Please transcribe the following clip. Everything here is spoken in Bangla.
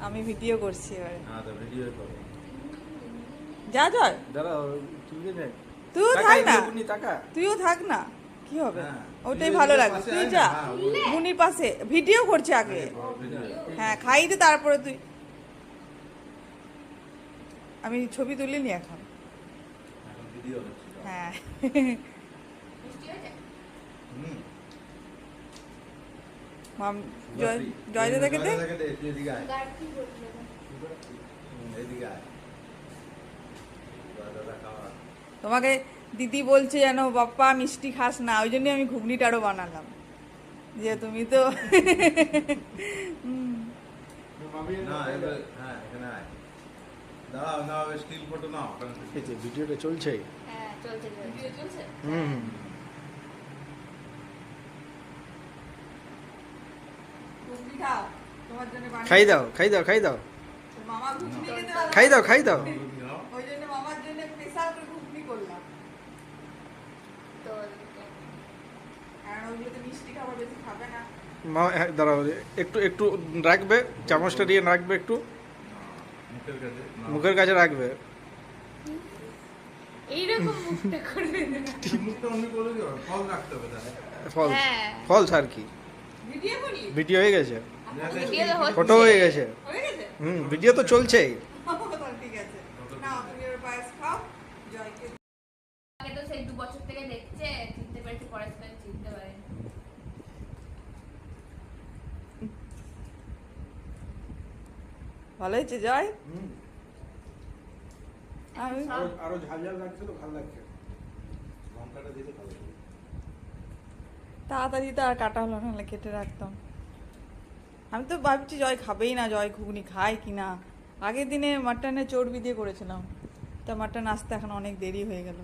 আমি ভিডিও করছি এবারে। হ্যাঁ তো ভিডিও করো। যা জয়, দাঁড়াও তুলে নে। তুইও থাক না, টাকা তুইও থাক না, কি হবে, হ্যাঁ, ওটাই তুই ভালো এদিকে লাগবে। পাশে তুই আয় না, যা হ্যাঁ, মুনির পাশে ভিডিও করছে আগে। ভিডিও। হ্যাঁ খাই দে, তারপরে তুই। আমি ছবি তুলিনি এখন। এখন ভিডিও হচ্ছে। হ্যাঁ হুম। মাম জয়, জয় দাদাকে দে। জয় দাদাকে দে, তুই এদিকে আয়। এদিকে আয়। জয় দাদা খাওয়া। তোমাকে দিদি বলছে যেন বাপ্পা মিষ্টি খাস না, ওই জন্যই আমি ঘুগনিটা আরো বানালাম, যে তুমি তো না এবার হ্যাঁ এখানে আয়। দাঁড়াও না, স্টিল ফটো নাও। এই যে ভিডিওটা চলছে। হ্যাঁ চলছে ভিডিও চলছে। হুম ঘুগনি খাও, তোমার জন্য বানিয়ে- খাই দাও খাই দাও খাই দাও মামা ঘুগনি খেতে ভালো খাই দাও খাই দাও। ওই জন্য মামার জন্য স্পেশাল করে ঘুগনি করলাম, তো কারণ ওইগুলোতে মিষ্টি খাবার বেশি খাবে না। মা হ্যাঁ, দাঁড়াও একটু একটু রাখবে, চামচটা দিয়ে রাখবে একটু, মুখের কাছে নাও। মুখের কাছে রাখবে। এইরকম মুখটা করবে না। মুখটা অমনি করে দিও, ফল রাখতে হবে তাহলে। ফল হ্যাঁ। ফলস আর কি। ভিডিও করি, ভিডিও হয়ে গেছে, ভিডিও তো হচ্ছে। ফটো হয়ে গেছে। হয়ে গেছে ভিডিও তো চলছেই। তাহলে ঠিক আছে, নাও তুমি এবার পায়েস খাও। জয়কে আগে তো সেই 2 বছর থেকে দেখছে, চিনতে পেরেছে, পড়াশোনা চিনতে পারেনি। ভালো হয়েছে জয়। আমি আরো ঝাল ঝাল লাগছে তো ভালো লাগছে। লঙ্কাটা দিলে ভালো হবে। তাড়াতাড়ি তো আর কাটা হলো না, নাহলে কেটে রাখতাম। আমি তো ভাবছি জয় খাবেই না, জয় ঘুগনি খায় কি না। আগের দিনে মাটনের চর্বি দিয়ে করেছিলাম, তা মাটন আসতে এখন অনেক দেরি হয়ে গেল।